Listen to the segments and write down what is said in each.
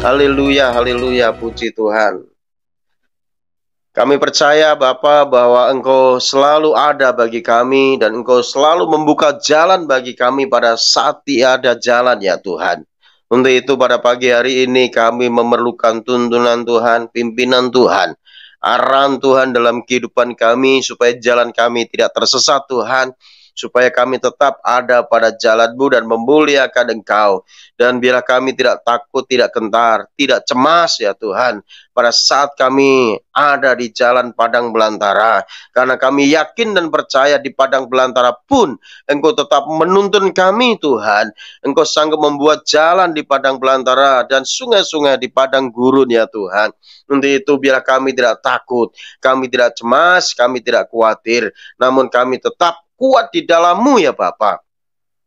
Haleluya, haleluya, puji Tuhan. Kami percaya Bapa bahwa Engkau selalu ada bagi kami dan Engkau selalu membuka jalan bagi kami pada saat tiada jalan ya Tuhan. Untuk itu pada pagi hari ini kami memerlukan tuntunan Tuhan, pimpinan Tuhan, arahan Tuhan dalam kehidupan kami supaya jalan kami tidak tersesat Tuhan. Supaya kami tetap ada pada jalan-Mu dan memuliakan Engkau. Dan biarlah kami tidak takut, tidak gentar, tidak cemas ya Tuhan. Pada saat kami ada di jalan padang belantara. Karena kami yakin dan percaya di padang belantara pun Engkau tetap menuntun kami Tuhan. Engkau sanggup membuat jalan di padang belantara dan sungai-sungai di padang gurun ya Tuhan. Untuk itu biarlah kami tidak takut, kami tidak cemas, kami tidak khawatir. Namun kami tetap kuat di dalam-Mu ya Bapa.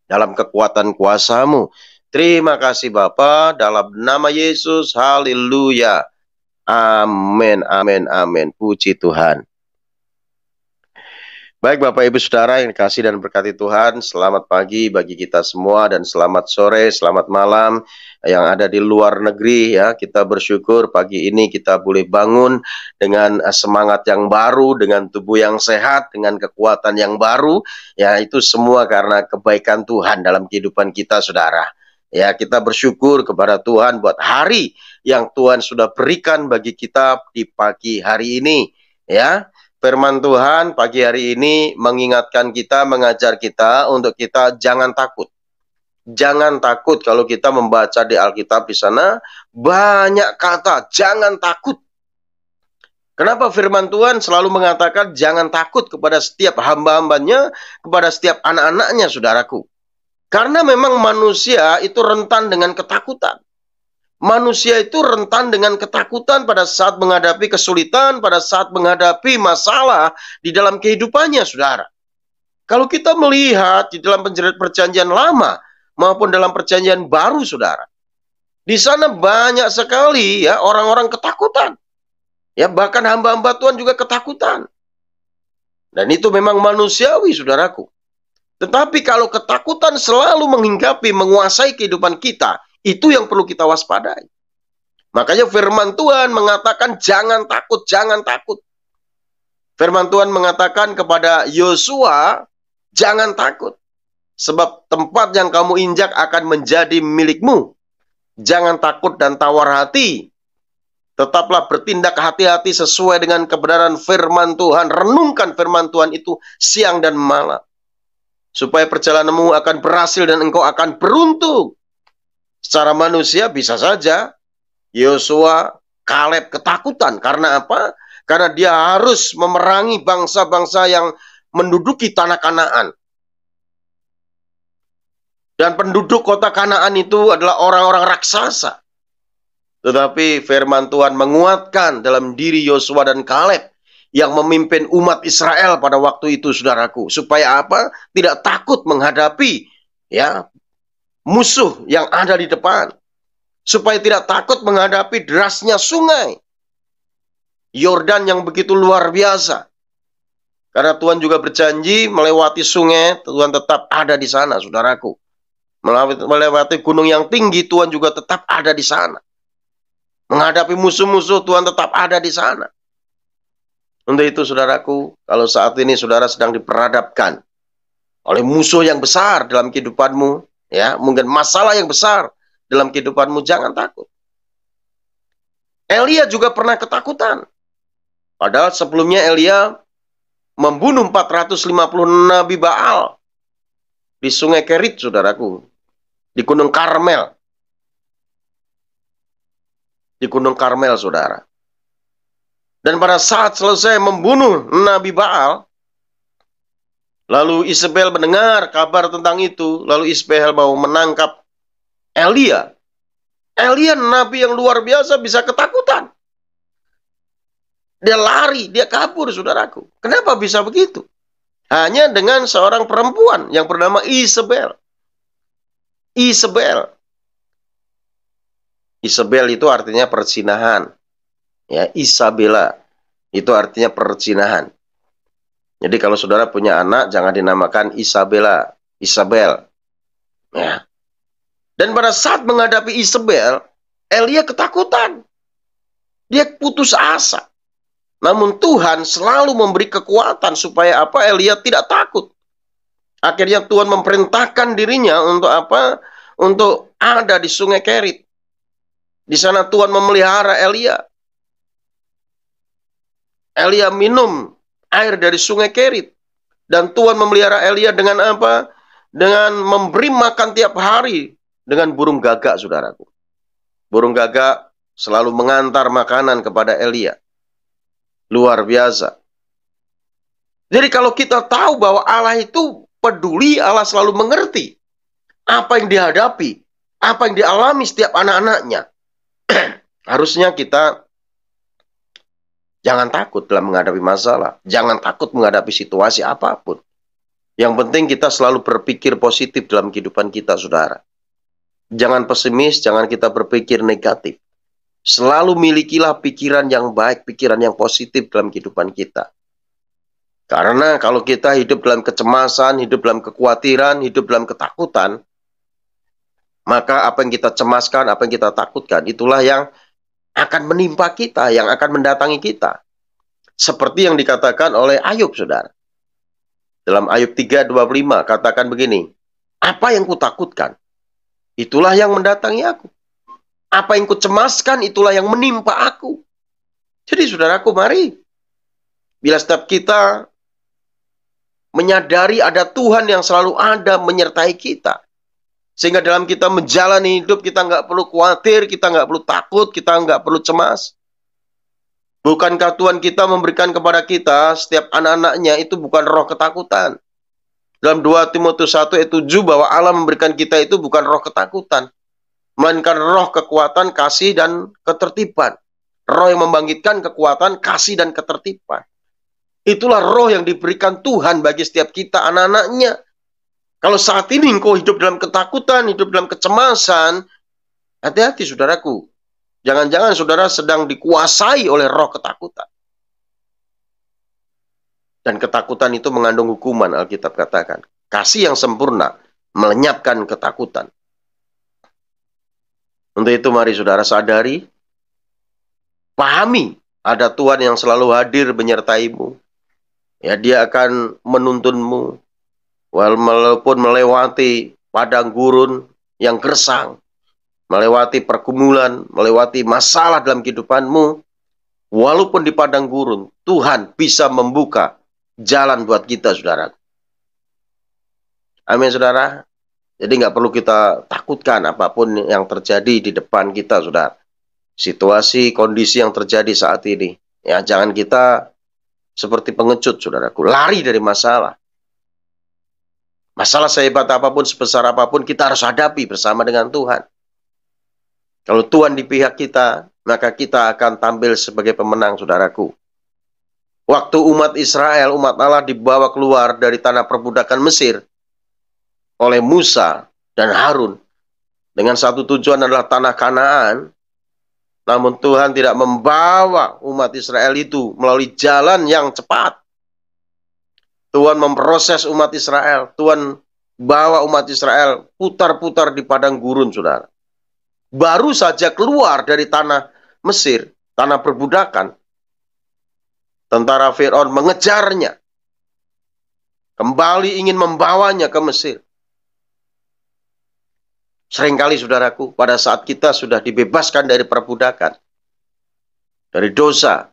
Dalam kekuatan kuasa-Mu. Terima kasih Bapa, dalam nama Yesus, haleluya. Amin, amin, amin. Puji Tuhan. Baik Bapak Ibu Saudara yang dikasihi dan berkati Tuhan, selamat pagi bagi kita semua dan selamat sore, selamat malam yang ada di luar negeri ya. Kita bersyukur pagi ini kita boleh bangun dengan semangat yang baru, dengan tubuh yang sehat, dengan kekuatan yang baru. Ya, itu semua karena kebaikan Tuhan dalam kehidupan kita Saudara. Ya, kita bersyukur kepada Tuhan buat hari yang Tuhan sudah berikan bagi kita di pagi hari ini ya. Firman Tuhan pagi hari ini mengingatkan kita, mengajar kita untuk kita jangan takut. Jangan takut kalau kita membaca di Alkitab di sana banyak kata jangan takut. Kenapa firman Tuhan selalu mengatakan jangan takut kepada setiap hamba-hambanya, kepada setiap anak-anaknya saudaraku. Karena memang manusia itu rentan dengan ketakutan. Manusia itu rentan dengan ketakutan pada saat menghadapi kesulitan, pada saat menghadapi masalah di dalam kehidupannya, saudara. Kalau kita melihat di dalam perjanjian lama maupun dalam perjanjian baru, saudara, di sana banyak sekali ya orang-orang ketakutan. Ya, bahkan hamba-hamba Tuhan juga ketakutan. Dan itu memang manusiawi, saudaraku. Tetapi kalau ketakutan selalu menghinggapi, menguasai kehidupan kita, itu yang perlu kita waspadai. Makanya firman Tuhan mengatakan jangan takut, jangan takut. Firman Tuhan mengatakan kepada Yosua, jangan takut. Sebab tempat yang kamu injak akan menjadi milikmu. Jangan takut dan tawar hati. Tetaplah bertindak hati-hati sesuai dengan kebenaran firman Tuhan. Renungkan firman Tuhan itu siang dan malam. Supaya perjalananmu akan berhasil dan engkau akan beruntung. Secara manusia bisa saja Yosua, Kaleb ketakutan. Karena apa? Karena dia harus memerangi bangsa-bangsa yang menduduki tanah Kanaan. Dan penduduk kota Kanaan itu adalah orang-orang raksasa. Tetapi firman Tuhan menguatkan dalam diri Yosua dan Kaleb yang memimpin umat Israel pada waktu itu, saudaraku. Supaya apa? Tidak takut menghadapi ya musuh yang ada di depan. Supaya tidak takut menghadapi derasnya sungai Yordan yang begitu luar biasa. Karena Tuhan juga berjanji melewati sungai, Tuhan tetap ada di sana, saudaraku. Melewati gunung yang tinggi, Tuhan juga tetap ada di sana. Menghadapi musuh-musuh, Tuhan tetap ada di sana. Untuk itu, saudaraku, kalau saat ini saudara sedang diperhadapkan oleh musuh yang besar dalam kehidupanmu, ya, mungkin masalah yang besar dalam kehidupanmu, jangan takut. Elia juga pernah ketakutan. Padahal sebelumnya Elia membunuh 450 nabi Baal di sungai Kerit, saudaraku. Di Gunung Karmel. Di Gunung Karmel, saudara. Dan pada saat selesai membunuh nabi Baal, lalu Isabel mendengar kabar tentang itu. Lalu Isabel mau menangkap Elia. Elia nabi yang luar biasa bisa ketakutan. Dia lari, dia kabur, saudaraku. Kenapa bisa begitu? Hanya dengan seorang perempuan yang bernama Isabel. Isabel. Isabel itu artinya perzinahan. Ya, Isabella itu artinya perzinahan. Jadi kalau saudara punya anak jangan dinamakan Isabella, Isabel. Ya. Dan pada saat menghadapi Isabel, Elia ketakutan. Dia putus asa. Namun Tuhan selalu memberi kekuatan supaya apa? Elia tidak takut. Akhirnya Tuhan memerintahkan dirinya untuk apa? Untuk ada di Sungai Kerit. Di sana Tuhan memelihara Elia. Elia minum air dari Sungai Kerit. Dan Tuhan memelihara Elia dengan apa? Dengan memberi makan tiap hari dengan burung gagak, saudaraku. Burung gagak selalu mengantar makanan kepada Elia. Luar biasa. Jadi kalau kita tahu bahwa Allah itu peduli, Allah selalu mengerti apa yang dihadapi, apa yang dialami setiap anak-anaknya. Harusnya kita jangan takut dalam menghadapi masalah. Jangan takut menghadapi situasi apapun. Yang penting kita selalu berpikir positif dalam kehidupan kita, saudara. Jangan pesimis, jangan kita berpikir negatif. Selalu milikilah pikiran yang baik, pikiran yang positif dalam kehidupan kita. Karena kalau kita hidup dalam kecemasan, hidup dalam kekhawatiran, hidup dalam ketakutan, maka apa yang kita cemaskan, apa yang kita takutkan, itulah yang akan menimpa kita, yang akan mendatangi kita. Seperti yang dikatakan oleh Ayub, saudara. Dalam Ayub 3:25 katakan begini, apa yang kutakutkan, itulah yang mendatangi aku. Apa yang kucemaskan, itulah yang menimpa aku. Jadi saudaraku, mari. Bila setiap kita menyadari ada Tuhan yang selalu ada menyertai kita. Sehingga dalam kita menjalani hidup, kita nggak perlu khawatir, kita nggak perlu takut, kita nggak perlu cemas. Bukankah Tuhan kita memberikan kepada kita, setiap anak-anaknya itu bukan roh ketakutan. Dalam 2 Timotius 1:7 bahwa Allah memberikan kita itu bukan roh ketakutan, melainkan roh kekuatan, kasih, dan ketertiban. Roh yang membangkitkan kekuatan, kasih, dan ketertiban. Itulah roh yang diberikan Tuhan bagi setiap kita, anak-anaknya. Kalau saat ini engkau hidup dalam ketakutan, hidup dalam kecemasan, hati-hati saudaraku. Jangan-jangan saudara sedang dikuasai oleh roh ketakutan. Dan ketakutan itu mengandung hukuman, Alkitab katakan. Kasih yang sempurna melenyapkan ketakutan. Untuk itu mari saudara sadari, pahami ada Tuhan yang selalu hadir menyertaimu. Ya, dia akan menuntunmu walaupun melewati padang gurun yang gersang, melewati pergumulan, melewati masalah dalam kehidupanmu. Walaupun di padang gurun, Tuhan bisa membuka jalan buat kita, saudara. Amin, saudara. Jadi nggak perlu kita takutkan apapun yang terjadi di depan kita, saudara. Situasi, kondisi yang terjadi saat ini. Ya, jangan kita seperti pengecut, saudaraku. Lari dari masalah. Masalah sehebat apapun, sebesar apapun, kita harus hadapi bersama dengan Tuhan. Kalau Tuhan di pihak kita, maka kita akan tampil sebagai pemenang, saudaraku. Waktu umat Israel, umat Allah dibawa keluar dari tanah perbudakan Mesir oleh Musa dan Harun dengan satu tujuan adalah tanah Kanaan. Namun Tuhan tidak membawa umat Israel itu melalui jalan yang cepat. Tuhan memproses umat Israel. Tuhan bawa umat Israel putar-putar di padang gurun, saudara. Baru saja keluar dari tanah Mesir, tanah perbudakan, tentara Firaun mengejarnya. Kembali ingin membawanya ke Mesir. Seringkali saudaraku, pada saat kita sudah dibebaskan dari perbudakan, dari dosa,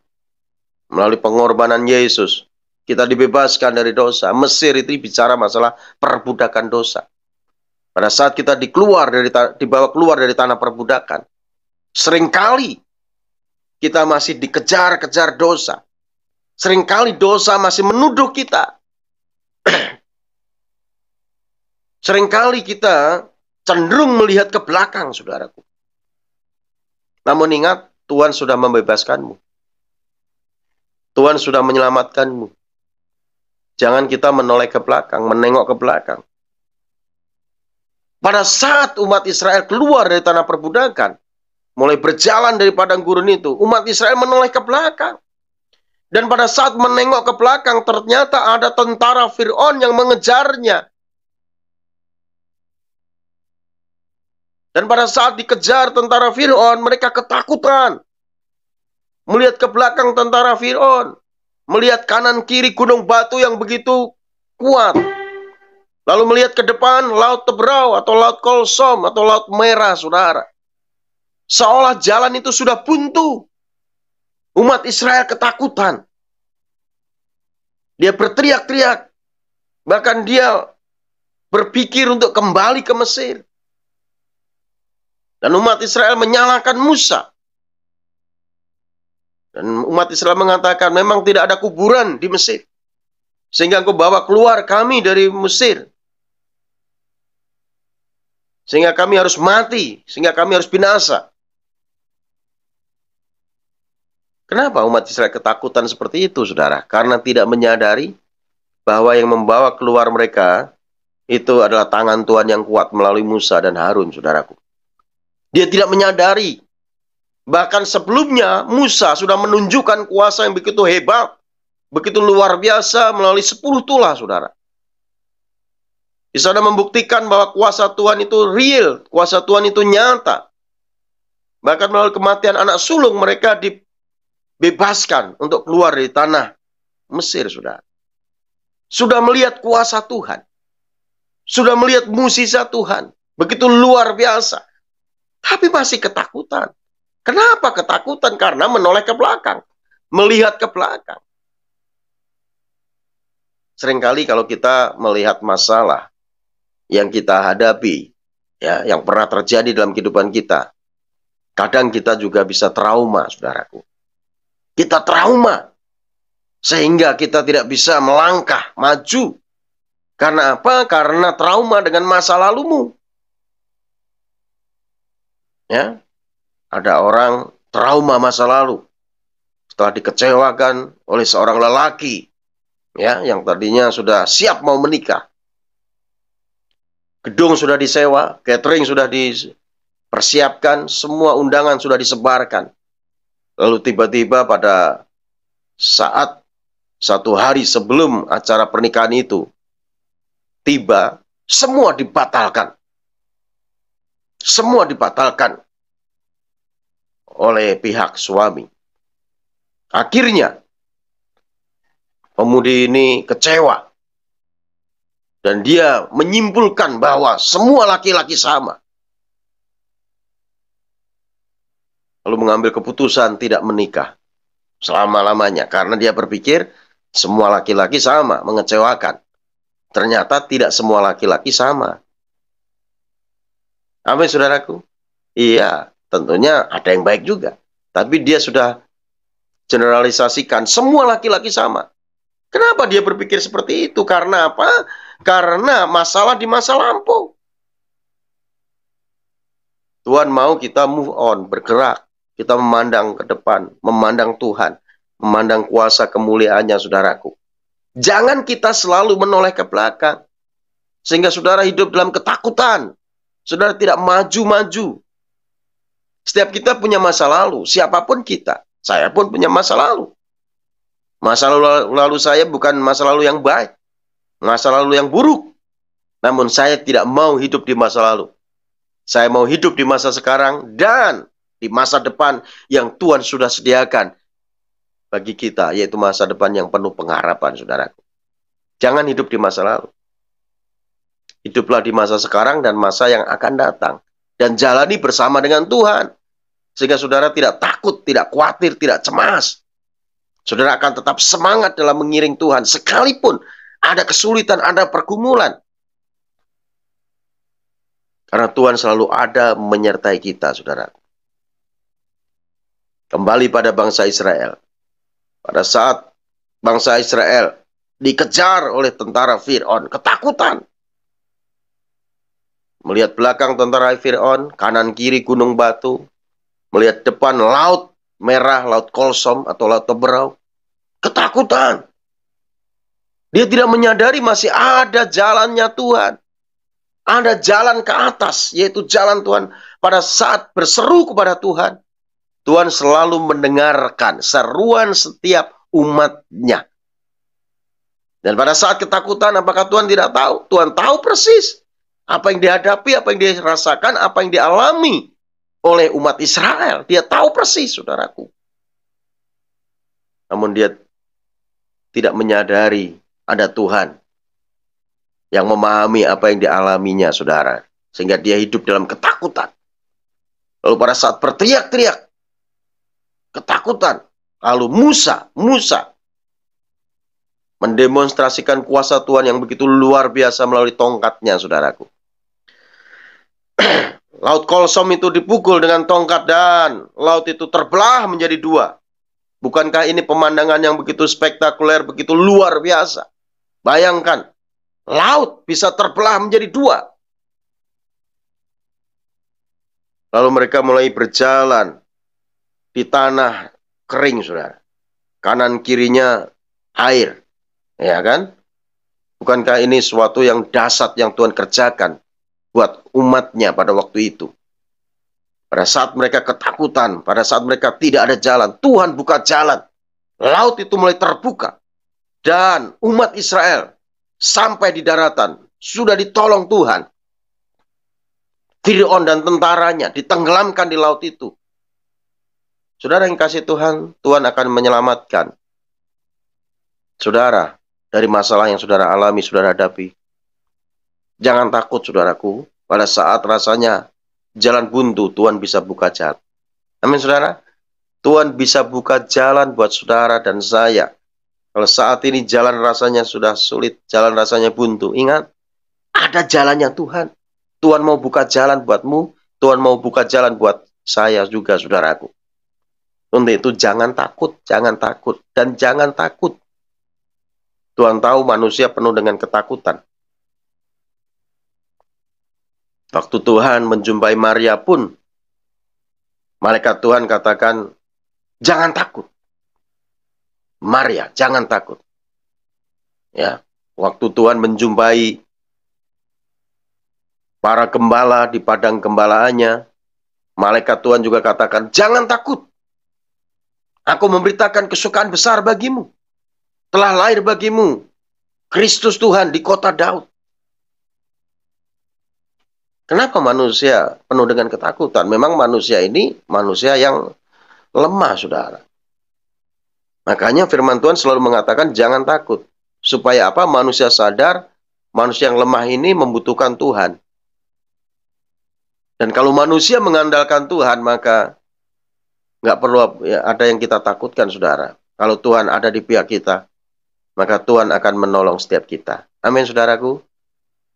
melalui pengorbanan Yesus, kita dibebaskan dari dosa. Mesir itu bicara masalah perbudakan dosa. Pada saat kita dibawa keluar dari tanah perbudakan, seringkali kita masih dikejar-kejar dosa. Seringkali dosa masih menuduh kita. Seringkali kita cenderung melihat ke belakang, saudaraku. Namun ingat, Tuhan sudah membebaskanmu. Tuhan sudah menyelamatkanmu. Jangan kita menoleh ke belakang, menengok ke belakang. Pada saat umat Israel keluar dari tanah perbudakan, mulai berjalan dari padang gurun itu, umat Israel menoleh ke belakang. Dan pada saat menengok ke belakang, ternyata ada tentara Firaun yang mengejarnya. Dan pada saat dikejar tentara Fir'aun, mereka ketakutan. Melihat ke belakang tentara Fir'aun. Melihat kanan kiri gunung batu yang begitu kuat. Lalu melihat ke depan laut Teberau atau laut Kolsom atau laut Merah, saudara. Seolah jalan itu sudah buntu. Umat Israel ketakutan. Dia berteriak-teriak. Bahkan dia berpikir untuk kembali ke Mesir. Dan umat Israel menyalahkan Musa. Dan umat Israel mengatakan, memang tidak ada kuburan di Mesir. Sehingga engkau bawa keluar kami dari Mesir. Sehingga kami harus mati. Sehingga kami harus binasa. Kenapa umat Israel ketakutan seperti itu, saudara? Karena tidak menyadari bahwa yang membawa keluar mereka itu adalah tangan Tuhan yang kuat melalui Musa dan Harun, saudaraku. Dia tidak menyadari. Bahkan sebelumnya Musa sudah menunjukkan kuasa yang begitu hebat, begitu luar biasa melalui 10 tulah, saudara. Di sana membuktikan bahwa kuasa Tuhan itu real, kuasa Tuhan itu nyata. Bahkan melalui kematian anak sulung mereka dibebaskan untuk keluar dari tanah Mesir, saudara. Sudah melihat kuasa Tuhan. Sudah melihat mukjizat Tuhan. Begitu luar biasa. Tapi masih ketakutan. Kenapa ketakutan? Karena menoleh ke belakang. Melihat ke belakang. Seringkali kalau kita melihat masalah yang kita hadapi, ya, yang pernah terjadi dalam kehidupan kita, kadang kita juga bisa trauma, saudaraku. Kita trauma. Sehingga kita tidak bisa melangkah, maju. Karena apa? Karena trauma dengan masa lalumu. Ya, ada orang trauma masa lalu. Setelah dikecewakan oleh seorang lelaki, ya, yang tadinya sudah siap mau menikah. Gedung sudah disewa, catering sudah dipersiapkan, semua undangan sudah disebarkan. Lalu tiba-tiba pada saat 1 hari sebelum acara pernikahan itu tiba, semua dibatalkan. Semua dibatalkan oleh pihak suami. Akhirnya pemudi ini kecewa. Dan dia menyimpulkan bahwa semua laki-laki sama. Lalu mengambil keputusan tidak menikah selama-lamanya. Karena dia berpikir semua laki-laki sama, mengecewakan. Ternyata tidak semua laki-laki sama. Amin, saudaraku? Iya, tentunya ada yang baik juga. Tapi dia sudah generalisasikan semua laki-laki sama. Kenapa dia berpikir seperti itu? Karena apa? Karena masalah di masa lampau. Tuhan mau kita move on, bergerak. Kita memandang ke depan, memandang Tuhan, memandang kuasa kemuliaannya, saudaraku. Jangan kita selalu menoleh ke belakang. Sehingga saudara hidup dalam ketakutan. Saudara tidak maju-maju. Setiap kita punya masa lalu, siapapun kita. Saya pun punya masa lalu. Masa lalu saya bukan masa lalu yang baik. Masa lalu yang buruk. Namun saya tidak mau hidup di masa lalu. Saya mau hidup di masa sekarang dan di masa depan yang Tuhan sudah sediakan bagi kita, yaitu masa depan yang penuh pengharapan, saudaraku. Jangan hidup di masa lalu. Hiduplah di masa sekarang dan masa yang akan datang. Dan jalani bersama dengan Tuhan. Sehingga saudara tidak takut, tidak khawatir, tidak cemas. Saudara akan tetap semangat dalam mengiring Tuhan. Sekalipun ada kesulitan, ada pergumulan. Karena Tuhan selalu ada menyertai kita, saudara. Kembali pada bangsa Israel. Pada saat bangsa Israel dikejar oleh tentara Fir'aun, ketakutan. Melihat belakang tentara Fir'aun, kanan kiri gunung batu. Melihat depan laut merah, laut Kolsom atau laut Teberau. Ketakutan. Dia tidak menyadari masih ada jalannya Tuhan. Ada jalan ke atas, yaitu jalan Tuhan. Pada saat berseru kepada Tuhan, Tuhan selalu mendengarkan seruan setiap umatnya. Dan pada saat ketakutan, apakah Tuhan tidak tahu? Tuhan tahu persis Apa yang dihadapi, apa yang dirasakan, apa yang dialami oleh umat Israel. Dia tahu persis, saudaraku. Namun dia tidak menyadari ada Tuhan yang memahami apa yang dialaminya, saudara. Sehingga dia hidup dalam ketakutan. Lalu pada saat berteriak-teriak, ketakutan. Lalu Musa mendemonstrasikan kuasa Tuhan yang begitu luar biasa melalui tongkatnya, saudaraku. Laut Kolsom itu dipukul dengan tongkat dan laut itu terbelah menjadi dua. Bukankah ini pemandangan yang begitu spektakuler, begitu luar biasa? Bayangkan, laut bisa terbelah menjadi dua. Lalu mereka mulai berjalan di tanah kering, saudara. Kanan kirinya air, ya kan? Bukankah ini suatu yang dahsyat yang Tuhan kerjakan buat umatnya pada waktu itu? Pada saat mereka ketakutan, pada saat mereka tidak ada jalan, Tuhan buka jalan. Laut itu mulai terbuka. Dan umat Israel sampai di daratan, sudah ditolong Tuhan. Fir'aun dan tentaranya ditenggelamkan di laut itu. Saudara yang kasih Tuhan, Tuhan akan menyelamatkan saudara dari masalah yang saudara alami, saudara hadapi. Jangan takut, saudaraku. Pada saat rasanya jalan buntu, Tuhan bisa buka jalan. Amin, saudara. Tuhan bisa buka jalan buat saudara dan saya. Kalau saat ini jalan rasanya sudah sulit, jalan rasanya buntu, ingat, ada jalannya Tuhan. Tuhan mau buka jalan buatmu, Tuhan mau buka jalan buat saya juga, saudaraku. Untuk itu jangan takut, dan jangan takut. Tuhan tahu manusia penuh dengan ketakutan. Waktu Tuhan menjumpai Maria pun, malaikat Tuhan katakan, jangan takut. Maria, jangan takut. Ya, waktu Tuhan menjumpai para gembala di padang gembalaannya, malaikat Tuhan juga katakan, jangan takut. Aku memberitakan kesukaan besar bagimu. Telah lahir bagimu Kristus Tuhan di kota Daud. Kenapa manusia penuh dengan ketakutan? Memang manusia ini manusia yang lemah, saudara. Makanya firman Tuhan selalu mengatakan jangan takut. Supaya apa? Manusia sadar, manusia yang lemah ini membutuhkan Tuhan. Dan kalau manusia mengandalkan Tuhan, maka nggak perlu ada yang kita takutkan, saudara. Kalau Tuhan ada di pihak kita, maka Tuhan akan menolong setiap kita. Amin, saudaraku.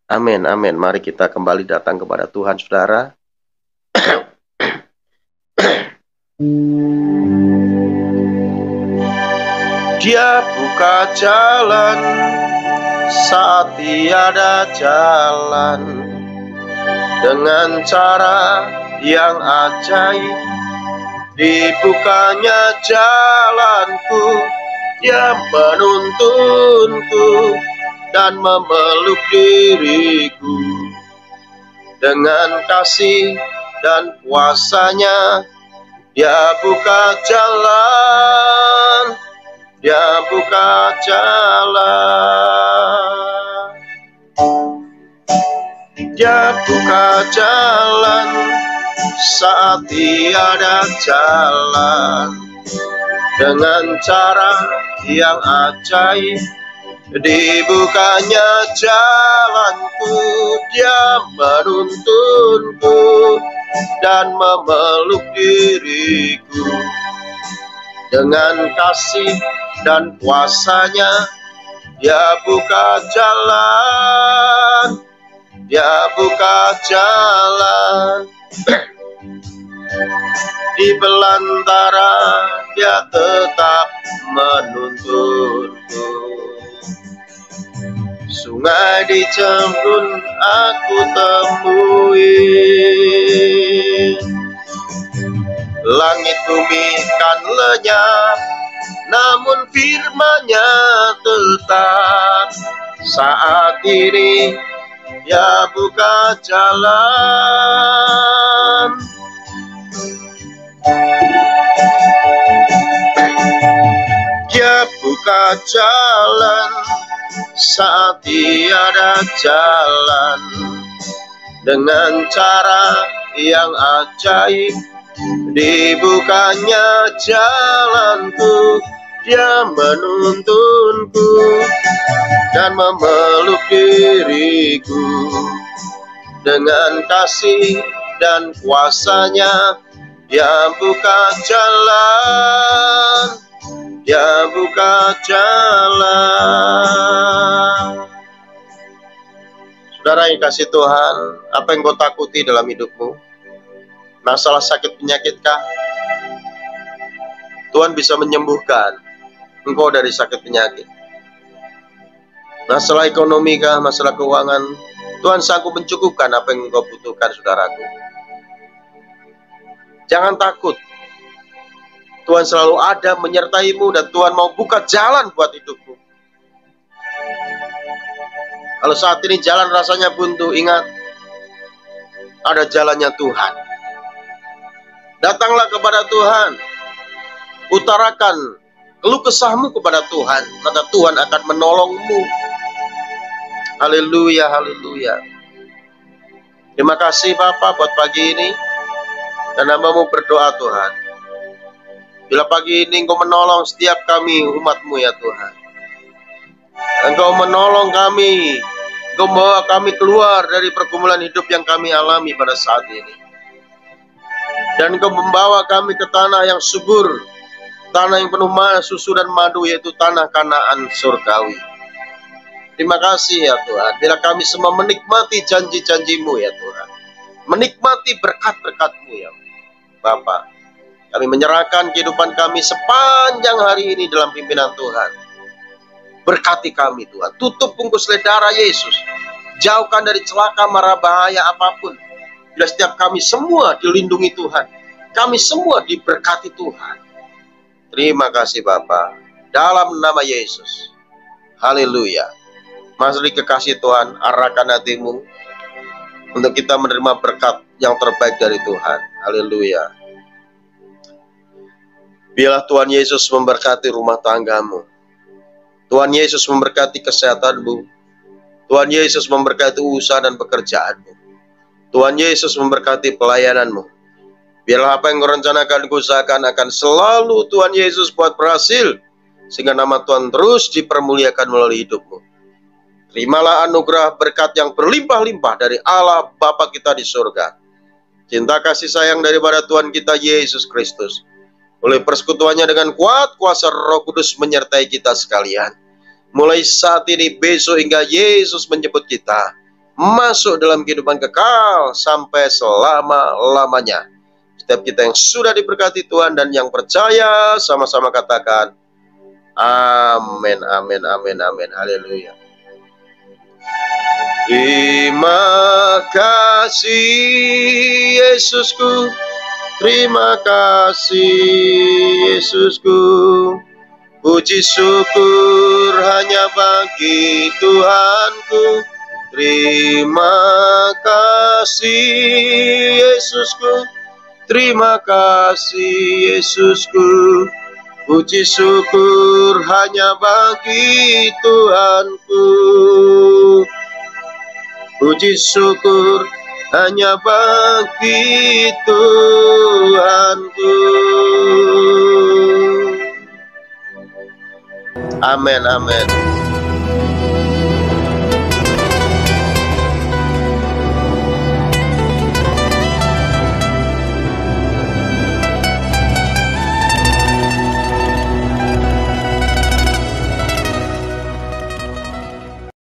Amin, amin. Mari kita kembali datang kepada Tuhan, saudara. Dia buka jalan saat tiada jalan, dengan cara yang ajaib. Dibukanya jalanku, Dia menuntunku dan memeluk diriku. Dengan kasih dan kuasa-Nya, Dia buka jalan, Dia buka jalan. Dia buka jalan saat tiada jalan, dengan cara yang ajaib. Dibukanya jalanku, Dia menuntunku dan memeluk diriku. Dengan kasih dan kuasa-Nya, Dia buka jalan, Dia buka jalan. Di belantara Dia tetap menuntunku. Sungai di Cemrun aku temui, langit bumi kan lenyap, namun firman-Nya tetap. Saat ini Dia buka jalan, Dia buka jalan saat tiada jalan, dengan cara yang ajaib. Dibukanya jalanku, Dia menuntunku dan memeluk diriku. Dengan kasih dan kuasa-Nya, Dia buka jalan, Dia buka jalan. Saudara yang kasih Tuhan, apa yang kau takuti dalam hidupmu? Masalah sakit penyakitkah? Tuhan bisa menyembuhkan engkau dari sakit penyakit. Masalah ekonomi kah? Masalah keuangan? Tuhan sanggup mencukupkan apa yang engkau butuhkan, saudaraku. Jangan takut. Tuhan selalu ada menyertaimu dan Tuhan mau buka jalan buat hidupmu. Kalau saat ini jalan rasanya buntu, ingat, ada jalannya Tuhan. Datanglah kepada Tuhan, utarakan keluh kesahmu kepada Tuhan, maka Tuhan akan menolongmu. Haleluya, haleluya. Terima kasih Bapak buat pagi ini, dan hamba-Mu berdoa Tuhan, bila pagi ini Engkau menolong setiap kami umat-Mu ya Tuhan. Engkau menolong kami, Engkau membawa kami keluar dari pergumulan hidup yang kami alami pada saat ini. Dan Engkau membawa kami ke tanah yang subur, tanah yang penuh susu dan madu, yaitu tanah Kanaan surgawi. Terima kasih ya Tuhan, bila kami semua menikmati janji-janji-Mu ya Tuhan, menikmati berkat-berkat-Mu ya Bapa. Kami menyerahkan kehidupan kami sepanjang hari ini dalam pimpinan Tuhan. Berkati kami Tuhan, tutup bungkus darah Yesus, jauhkan dari celaka mara bahaya apapun. Bila setiap kami semua dilindungi Tuhan, kami semua diberkati Tuhan. Terima kasih Bapa, dalam nama Yesus. Haleluya. Mari kekasih Tuhan, arahkan hatimu untuk kita menerima berkat yang terbaik dari Tuhan. Haleluya. Biarlah Tuhan Yesus memberkati rumah tanggamu. Tuhan Yesus memberkati kesehatanmu. Tuhan Yesus memberkati usaha dan pekerjaanmu. Tuhan Yesus memberkati pelayananmu. Biarlah apa yang kau rencanakan, kau usahakan akan selalu Tuhan Yesus buat berhasil, sehingga nama Tuhan terus dipermuliakan melalui hidupmu. Terimalah anugerah berkat yang berlimpah-limpah dari Allah Bapa kita di surga. Cinta kasih sayang daripada Tuhan kita Yesus Kristus, oleh persekutuannya dengan kuat kuasa Roh Kudus menyertai kita sekalian. Mulai saat ini, besok, hingga Yesus menjemput kita masuk dalam kehidupan kekal sampai selama-lamanya. Setiap kita yang sudah diberkati Tuhan dan yang percaya, sama-sama katakan amin, amin, amin, amin. Haleluya. Terima kasih Yesusku, terima kasih Yesusku. Puji syukur hanya bagi Tuhanku. Terima kasih Yesusku, terima kasih Yesusku. Puji syukur hanya bagi Tuhanku. Puji syukur hanya bagi Tuhanku. Amin, amin.